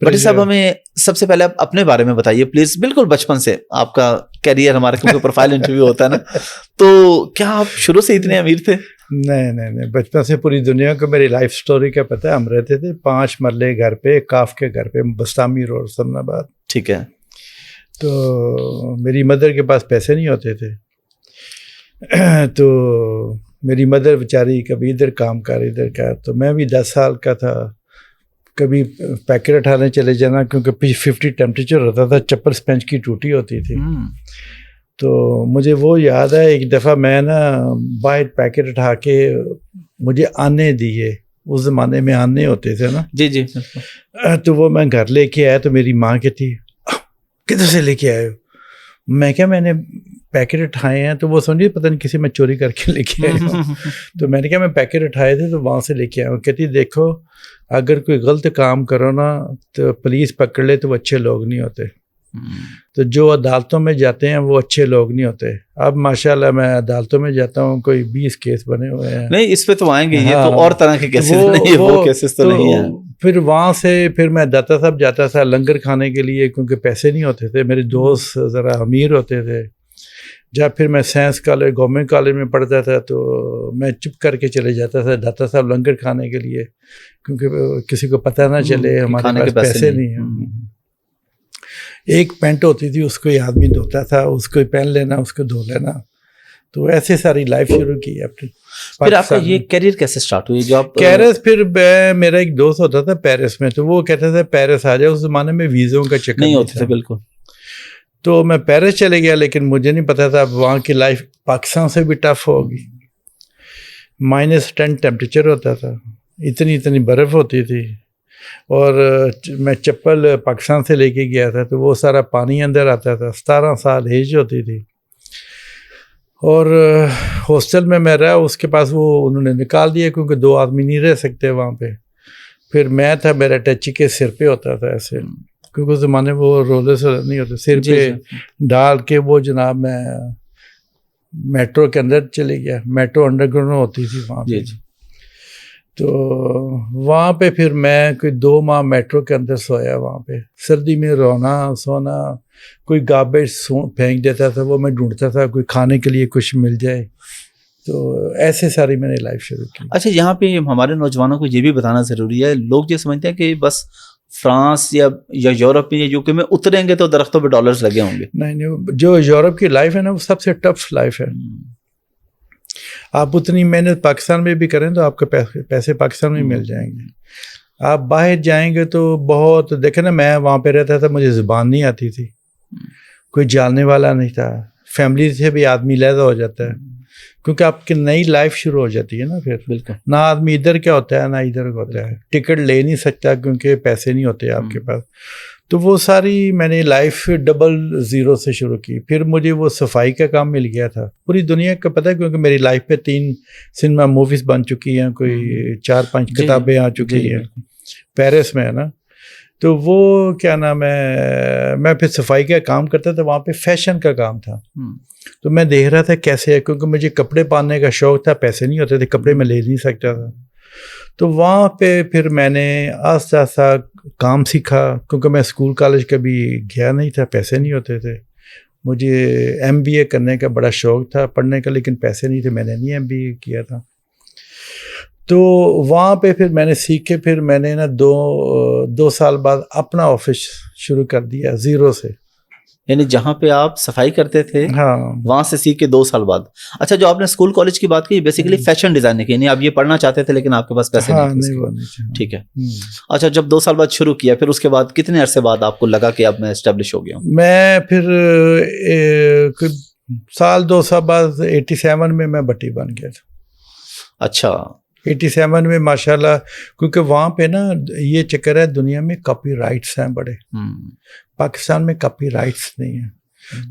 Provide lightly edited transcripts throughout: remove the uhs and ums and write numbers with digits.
بٹی صاحب ہمیں سب سے پہلے آپ اپنے بارے میں بتائیے پلیز, بالکل بچپن سے آپ کا کیریئر, ہمارا کیونکہ پروفائل انٹرویو ہوتا ہے نا, تو کیا آپ شروع سے اتنے امیر تھے؟ نہیں, بچپن سے پوری دنیا کو میری لائف سٹوری کا پتہ ہے. ہم رہتے تھے 5 مرلے گھر پہ, کاف کے گھر پہ, بستامی روڈ, سمن آباد. ٹھیک ہے. تو میری مدر کے پاس پیسے نہیں ہوتے تھے, تو میری مدر بیچاری کبھی ادھر کام کر ادھر کا. تو میں بھی 10 سال کا تھا, کبھی پیکٹ اٹھانے چلے جانا, کیونکہ 50 ٹیمپریچر ہوتا تھا, چپل سپنج کی ٹوٹی ہوتی تھی. تو مجھے وہ یاد ہے ایک دفعہ میں نا باہر پیکٹ اٹھا کے, مجھے آنے دیے, اس زمانے میں آنے ہوتے تھے نا. جی, تو وہ میں گھر لے کے آیا, تو میری ماں کی تھی, کدھر سے لے کے آئے ہو؟ میں کیا میں نے پیکٹ اٹھائے ہیں. تو وہ سمجھیے پتہ نہیں کسی میں چوری کر کے لے کے آیا ہوں. تو میں نے کہا میں پیکٹ اٹھائے تھے تو وہاں سے لے کے آیا ہوں. کہتی دیکھو اگر کوئی غلط کام کرو نا تو پولیس پکڑ لے تو وہ اچھے لوگ نہیں ہوتے, تو جو عدالتوں میں جاتے ہیں وہ اچھے لوگ نہیں ہوتے. اب ماشاءاللہ میں عدالتوں میں جاتا ہوں, کوئی 20 کیس بنے ہوئے ہیں. نہیں اس پہ تو آئیں گے, یہ تو اور طرح کے کیسز نہیں, وہ کیسز تو نہیں ہیں. پھر وہاں سے پھر میں داتا صاحب جاتا تھا لنگر کھانے کے لیے, کیونکہ پیسے نہیں ہوتے تھے. میرے دوست ذرا امیر ہوتے تھے. جب پھر میں سائنس کالج, گورنمنٹ کالج میں پڑھتا تھا, تو میں چپ کر کے چلے جاتا تھا داتا صاحب لنگر کھانے کے لیے, کیونکہ کسی کو پتہ نہ چلے ہمارے پاس پیسے نہیں ہیں. ایک پینٹ ہوتی تھی, اس کو ہی آدمی دھوتا تھا, اس کو ہی پہن لینا, اس کو دھو لینا. تو ایسے ساری لائف شروع کی اپنی. پھر آپ کا یہ کیریئر کیسے سٹارٹ ہوئی؟ جو آپ کیریئر, پھر میرا ایک دوست ہوتا تھا پیرس میں, تو وہ کہتا تھا پیرس آ جائے. اس زمانے میں ویزوں کا چکر نہیں ہوتے تھے بالکل. تو میں پیرس چلے گیا, لیکن مجھے نہیں پتا تھا وہاں کی لائف پاکستان سے بھی ٹف ہوگی. -10 ٹیمپریچر ہوتا تھا, اتنی برف ہوتی تھی, اور میں چپل پاکستان سے لے کے گیا تھا تو وہ سارا پانی اندر آتا تھا. 17 سال ایج ہوتی تھی, اور ہاسٹل میں رہا. اس کے پاس وہ انہوں نے نکال دیا, کیونکہ 2 آدمی نہیں رہ سکتے وہاں پہ. پھر میں تھا, میرا ٹچی کے سر پہ ہوتا تھا ایسے, کیونکہ اس زمانے میں وہ رولر نہیں ہوتے, سر پہ ڈال کے وہ جناب میں میٹرو کے اندر چلے گیا. میٹرو انڈر گراؤنڈ ہوتی تھی وہاں پہ. تو وہاں پہ پھر میں کوئی 2 ماہ میٹرو کے اندر سویا. وہاں پہ سردی میں رونا سونا, کوئی گاربیج پھینک دیتا تھا, وہ میں ڈھونڈتا تھا کوئی کھانے کے لیے کچھ مل جائے. تو ایسے ساری میں نے لائف شروع کی. اچھا, یہاں پہ ہمارے نوجوانوں کو یہ بھی بتانا ضروری ہے, لوگ یہ سمجھتے ہیں کہ بس فرانس یا یورپ میں یا یوکے میں اتریں گے تو درختوں پہ ڈالرز لگے ہوں گے. نہیں, جو یورپ کی لائف ہے نا وہ سب سے ٹف لائف ہے. آپ اتنی محنت پاکستان میں بھی کریں تو آپ کے پیسے پاکستان میں مل جائیں گے. آپ باہر جائیں گے تو بہت, دیکھیں نا میں وہاں پہ رہتا تھا, مجھے زبان نہیں آتی تھی, کوئی جاننے والا نہیں تھا. فیملی سے بھی آدمی علیحدہ ہو جاتا ہے, کیونکہ آپ کی نئی لائف شروع ہو جاتی ہے نا. پھر بالکل نہ آدمی ادھر کیا ہوتا ہے نہ ادھر کا ہوتا ہے, ٹکٹ لے نہیں سکتا کیونکہ پیسے نہیں ہوتے آپ کے پاس. تو وہ ساری میں نے لائف ڈبل زیرو سے شروع کی. پھر مجھے وہ صفائی کا کام مل گیا تھا. پوری دنیا کا پتہ ہے, کیونکہ میری لائف پہ 3 سنیما موویز بن چکی ہیں, کوئی 4-5 کتابیں آ چکی ہیں پیرس میں, ہے نا. تو وہ کیا نام ہے, میں پھر صفائی کا کام کرتا تھا. وہاں پہ فیشن کا کام تھا, تو میں دیکھ رہا تھا کیسے ہے, کیونکہ مجھے کپڑے پہننے کا شوق تھا, پیسے نہیں ہوتے تھے, کپڑے میں لے نہیں سکتا تھا. تو وہاں پہ پھر میں نے آہستہ آہستہ کام سیکھا, کیونکہ میں اسکول کالج کبھی گیا نہیں تھا, پیسے نہیں ہوتے تھے. مجھے MBA کرنے کا بڑا شوق تھا پڑھنے کا, لیکن پیسے نہیں تھے, میں نے نہیں MBA کیا تھا. تو وہاں پہ پھر میں نے سیکھ کے پھر میں نے نا 2 سال بعد اپنا آفس شروع کر دیا زیرو سے. یعنی جہاں پہ آپ صفائی کرتے تھے وہاں سے سیکھ کے 2 سال بعد. اچھا, جو آپ نے اسکول کالج کی بات کی, بیسیکلی فیشن ڈیزائننگ کی, یعنی آپ یہ پڑھنا چاہتے تھے لیکن آپ کے پاس پیسے نہیں تھے. ٹھیک ہے. اچھا, جب 2 سال بعد شروع کیا, پھر اس کے بعد کتنے عرصے بعد آپ کو لگا کہ اب میں اسٹیبلش ہو گیا ہوں؟ میں پھر 1-2 سال بعد 87 میں بٹی بن گیا تھا. اچھا, 87 میں ماشاءاللہ, کیونکہ وہاں پہ نا یہ چکر ہے, دنیا میں کاپی رائٹس ہیں بڑے, پاکستان میں کاپی رائٹس نہیں ہیں.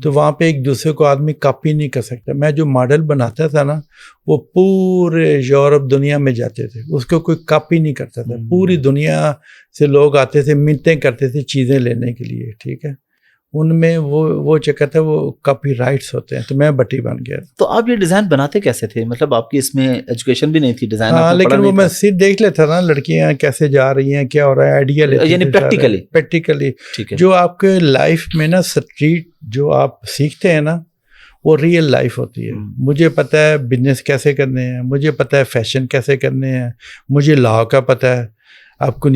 تو وہاں پہ ایک دوسرے کو آدمی کاپی نہیں کر سکتا. میں جو ماڈل بناتا تھا نا, وہ پورے یورپ دنیا میں جاتے تھے, اس کو کوئی کاپی نہیں کرتا تھا. پوری دنیا سے لوگ آتے تھے, منتیں کرتے تھے چیزیں لینے کے لیے. ٹھیک ہے, ان میں وہ چکر تھا، وہ کاپی رائٹس ہوتے ہیں، تو میں بٹی بن گیا. تو آپ یہ ڈیزائن بناتے کیسے تھے؟ مطلب آپ کی اس میں ایجوکیشن بھی نہیں تھی ڈیزائن؟ ہاں لیکن وہ میں صرف دیکھ لیتا تھا نا لڑکیاں کیسے جا رہی ہیں، کیا ہو رہا ہے، آئیڈیا لیتے تھے. یعنی پریکٹیکلی جو آپ کے لائف میں نا اسٹریٹ جو آپ سیکھتے ہیں نا وہ ریئل لائف ہوتی ہے. مجھے پتہ ہے بزنس کیسے کرنے ہیں، مجھے پتہ ہے فیشن کیسے کرنے ہیں، مجھے لا کا پتہ ہے، آپ کو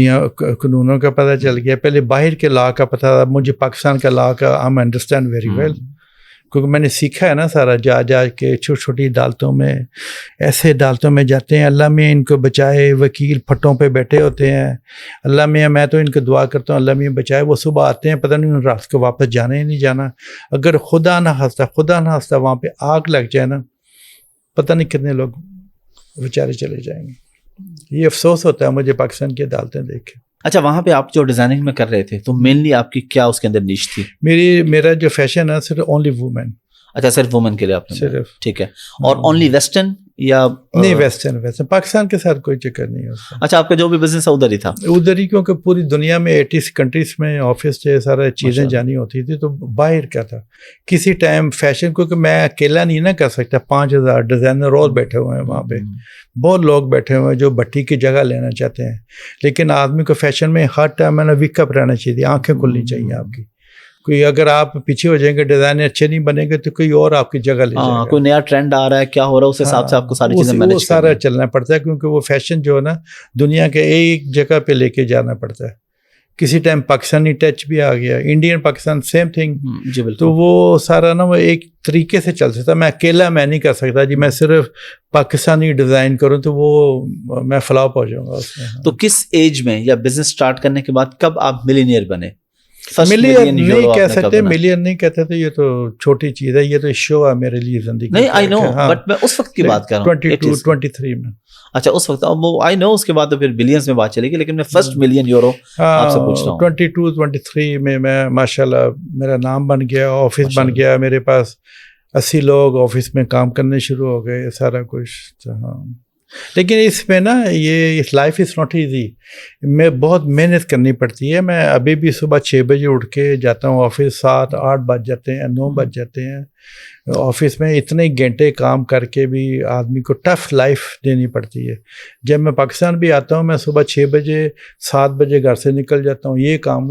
قانونوں کا پتہ چل گیا. پہلے باہر کے لا کا پتہ تھا، مجھے پاکستان کا لا کا آئی انڈرسٹینڈ ویری ویل، کیونکہ میں نے سیکھا ہے نا سارا. جا کے چھوٹی چھوٹی عدالتوں میں، ایسے عدالتوں میں جاتے ہیں، اللہ میاں ان کو بچائے، وکیل پھٹوں پہ بیٹھے ہوتے ہیں، اللہ میاں میں تو ان کو دعا کرتا ہوں اللہ میاں بچائے. وہ صبح آتے ہیں، پتہ نہیں رات کو واپس جانا ہی نہیں جانا. اگر خدا نہ خاصتا وہاں پہ آگ لگ جائے نا، پتہ نہیں کتنے لوگ بیچارے چلے جائیں گے. یہ افسوس ہوتا ہے مجھے پاکستان کی عدالتیں دیکھ کے. اچھا وہاں پہ آپ جو ڈیزائننگ میں کر رہے تھے تو مینلی آپ کی کیا اس کے اندر نیش تھی؟ میرا جو فیشن ہے صرف اونلی وومن. اچھا صرف وومن کے لیے آپ نے صرف. ٹھیک ہے. اور اونلی ویسٹرن یا نہیں؟ ویسٹرن پاکستان کے ساتھ کوئی چکر نہیں ہے. اچھا آپ کا جو بھی بزنس ہے ادھر ہی تھا؟ ادھر ہی، کیونکہ پوری دنیا میں 80 کنٹریز میں آفس سے سارا چیزیں جانی ہوتی تھی، تو باہر کا تھا. کسی ٹائم فیشن، کیونکہ میں اکیلا نہیں نہ کر سکتا، 5000 ڈیزائنر اور بیٹھے ہوئے ہیں وہاں پہ، بہت لوگ بیٹھے ہوئے ہیں جو بٹی کی جگہ لینا چاہتے ہیں. لیکن آدمی کو فیشن میں ہر ٹائم میں نے ویک اپ رہنا چاہیے، آنکھیں کھلنی چاہیے آپ کی. کوئی اگر آپ پیچھے ہو جائیں گے، ڈیزائن اچھے نہیں بنے گے، تو کوئی اور آپ کی جگہ لے جائے گا. کوئی نیا ٹرینڈ آ رہا ہے، کیا ہو رہا ہے، اس حساب سے آپ کو ساری چیزیں مینیج کرنا ہے. سارا چلنا پڑتا ہے، کیونکہ وہ فیشن جو ہے نا دنیا کے ایک جگہ پہ لے کے جانا پڑتا ہے. کسی ٹائم پاکستانی ٹچ بھی آ گیا، انڈین پاکستان سیم تھنگ. جی بالکل. تو وہ سارا نا وہ ایک طریقے سے چل سکتا. میں اکیلا میں نہیں کر سکتا جی، میں صرف پاکستانی ڈیزائن کروں تو وہ میں فلاپ ہو جاؤں گا اس میں. تو کس ایج میں یا بزنس سٹارٹ کرنے کے بعد کب آپ ملینئر بنے؟ ملین نہیں کہہ سکتے، ملین نہیں کہتے تھے، یہ تو چھوٹی چیز ہے، یہ تو شو ہے میرے لیے زندگی. نہیں آئی نو، بٹ میں اس وقت کی بات کر رہا ہوں 22-23 میں. اچھا اس وقت آئی نو، اس کے بعد تو پھر بلینز میں بات چلے گی، لیکن میں فرسٹ ملین یورو آپ سے پوچھ رہا ہوں. 22-23 میں ماشاءاللہ میرا نام بن گیا، آفس بن گیا میرے پاس، 80 لوگ آفس میں کام کرنے شروع ہو گئے، سارا کچھ. ہاں لیکن اس میں نا یہ لائف از ناٹ ایزی، میں بہت محنت کرنی پڑتی ہے. میں ابھی بھی صبح 6 بجے اٹھ کے جاتا ہوں آفس، 7-8 بج جاتے ہیں، 9 بج جاتے ہیں آفس میں. اتنے گھنٹے کام کر کے بھی آدمی کو ٹف لائف دینی پڑتی ہے. جب میں پاکستان بھی آتا ہوں، میں صبح 6 بجے 7 بجے گھر سے نکل جاتا ہوں. یہ کام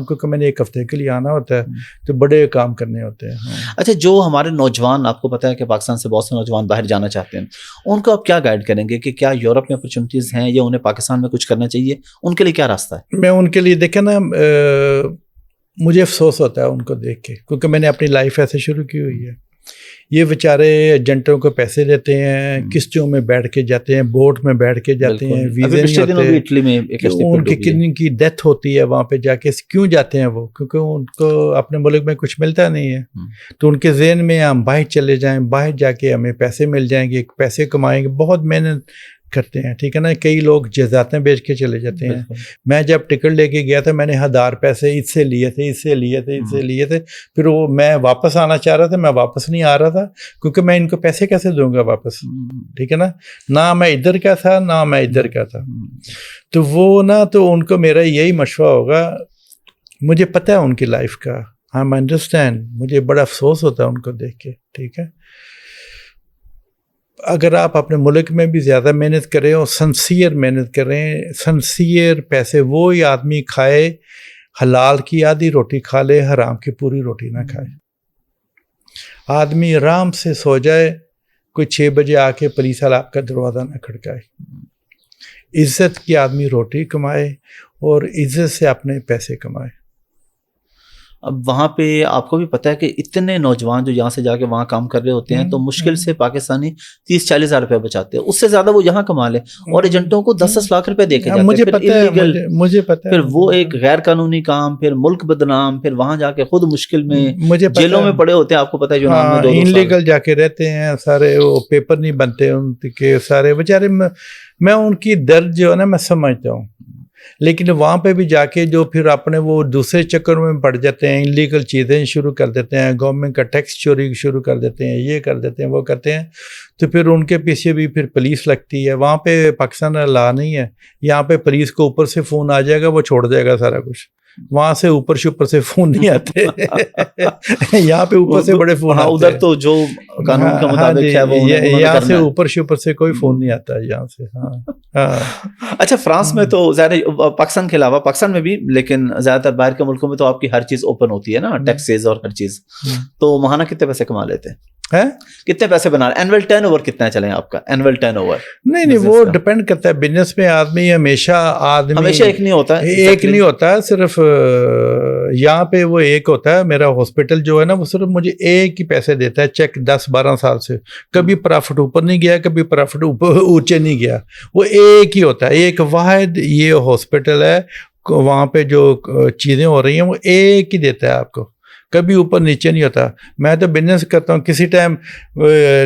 کیونکہ میں نے ایک ہفتے کے لیے آنا ہوتا ہے، تو بڑے کام کرنے ہوتے ہیں. اچھا جو ہمارے نوجوان، آپ کو پتہ ہے کہ پاکستان سے بہت سے نوجوان باہر جانا چاہتے ہیں، ان کو آپ کیا گائیڈ کریں گے کہ کیا یورپ میں اپرچونیٹیز ہیں یا انہیں پاکستان میں کچھ کرنا چاہیے؟ ان کے لیے کیا راستہ ہے؟ میں ان کے لیے دیکھیں نا، مجھے افسوس ہوتا ہے ان کو دیکھ کے، کیونکہ میں نے اپنی لائف ایسے شروع کی ہوئی ہے. یہ بیچارے ایجنٹوں کو پیسے دیتے ہیں، قسطوں میں بیٹھ کے جاتے ہیں، بوٹ میں بیٹھ کے جاتے ہیں، ویزے نہیں ہوتے، ان کی کتنی کی ڈیتھ ہوتی ہے وہاں پہ جا کے. کیوں جاتے ہیں وہ؟ کیونکہ ان کو اپنے ملک میں کچھ ملتا نہیں ہے. تو ان کے ذہن میں ہم باہر چلے جائیں، باہر جا کے ہمیں پیسے مل جائیں گے، پیسے کمائیں گے. بہت محنت کرتے ہیں، ٹھیک ہے نا. کئی لوگ جائیدادیں بیچ کے چلے جاتے ہیں. میں جب ٹکٹ لے کے گیا تھا، میں نے 1000 پیسے اس سے لیے تھے. پھر وہ میں واپس آنا چاہ رہا تھا، میں واپس نہیں آ رہا تھا، کیونکہ میں ان کو پیسے کیسے دوں گا واپس، ٹھیک ہے نا. نہ میں ادھر کا تھا، نہ میں ادھر کا تھا. تو وہ نا، تو ان کو میرا یہی مشورہ ہوگا. مجھے پتہ ہے ان کی لائف کا، آئی انڈرسٹینڈ. مجھے بڑا افسوس ہوتا ہے ان کو دیکھ کے، ٹھیک ہے. اگر آپ اپنے ملک میں بھی زیادہ محنت کریں اور سنسیئر محنت کریں، سنسیئر پیسے، وہی آدمی کھائے حلال کی آدھی روٹی کھا لے، حرام کی پوری روٹی نہ کھائے. آدمی آرام سے سو جائے، کوئی 6 بجے آ کے پولیس والا آپ کا دروازہ نہ کھڑکائے. عزت کی آدمی روٹی کمائے اور عزت سے اپنے پیسے کمائے. اب وہاں پہ آپ کو بھی پتہ ہے کہ اتنے نوجوان جو یہاں سے جا کے وہاں کام کر رہے ہوتے ہیں، تو مشکل سے پاکستانی 30-40 ہزار روپے بچاتے ہیں، اس سے زیادہ وہ یہاں کما لے، اور ایجنٹوں کو 10-10 لاکھ روپے دے کے جاتے ہیں. مجھے پتہ ہے، پھر وہ ایک غیر قانونی کام، پھر ملک بدنام، پھر وہاں جا کے خود مشکل میں جیلوں میں پڑے ہوتے ہیں. آپ کو پتہ ہے جو نام میں انلیگل جا کے رہتے ہیں سارے، وہ پیپر نہیں بنتے ان کے سارے بیچارے. میں ان کی درد جو ہے نا میں سمجھتا ہوں. لیکن وہاں پہ بھی جا کے جو پھر اپنے وہ دوسرے چکروں میں پڑ جاتے ہیں، انلیگل چیزیں شروع کر دیتے ہیں، گورنمنٹ کا ٹیکس چوری شروع کر دیتے ہیں، یہ کر دیتے ہیں، وہ کرتے ہیں، تو پھر ان کے پیچھے بھی پھر پولیس لگتی ہے. وہاں پہ پاکستان لا نہیں ہے، یہاں پہ پولیس کو اوپر سے فون آ جائے گا، وہ چھوڑ دے گا سارا کچھ. وہاں سے اوپر شوپر سے فون نہیں آتے یہاں پہ اوپر سے بڑے فون آتے ادھر تو جو قانون کے مطابق ہے وہ یہاں سے اوپر شوپر سے کوئی فون نہیں آتا یہاں سے. اچھا فرانس میں تو زیادہ پاکستان کے علاوہ پاکستان میں بھی لیکن زیادہ تر باہر کے ملکوں میں تو آپ کی ہر چیز اوپن ہوتی ہے نا, ٹیکسز اور ہر چیز, تو ماہانہ کتنے پیسے کما لیتے ہیں, کتنے پیسے بنا رہے, اینول ٹرن اوور کتنا چلے آپ کا, اینول ٹرن اوور؟ نہیں وہ ڈپینڈ کرتا ہے بزنس میں. آدمی ہمیشہ ایک نہیں ہوتا, ایک نہیں ہوتا, صرف یہاں پہ وہ ایک ہوتا ہے. میرا ہاسپٹل جو ہے نا وہ صرف مجھے ایک ہی پیسے دیتا ہے چیک 10-12 سال سے, کبھی پرافٹ اوپر نہیں گیا, کبھی پرافٹ اونچے نہیں گیا, وہ ایک ہی ہوتا ہے. ایک واحد یہ ہاسپٹل ہے, وہاں پہ جو چیزیں ہو رہی ہیں وہ ایک ہی دیتا ہے آپ کو, کبھی اوپر نیچے نہیں ہوتا. میں تو بزنس کرتا ہوں, کسی ٹائم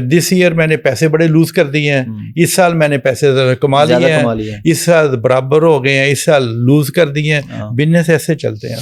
دس ایئر میں نے پیسے بڑے لوز کر دیے ہیں, اس سال میں نے پیسے کما لیے ہیں, اس سال برابر ہو گئے ہیں, اس سال لوز کر دیے ہیں. بزنس ایسے چلتے ہیں.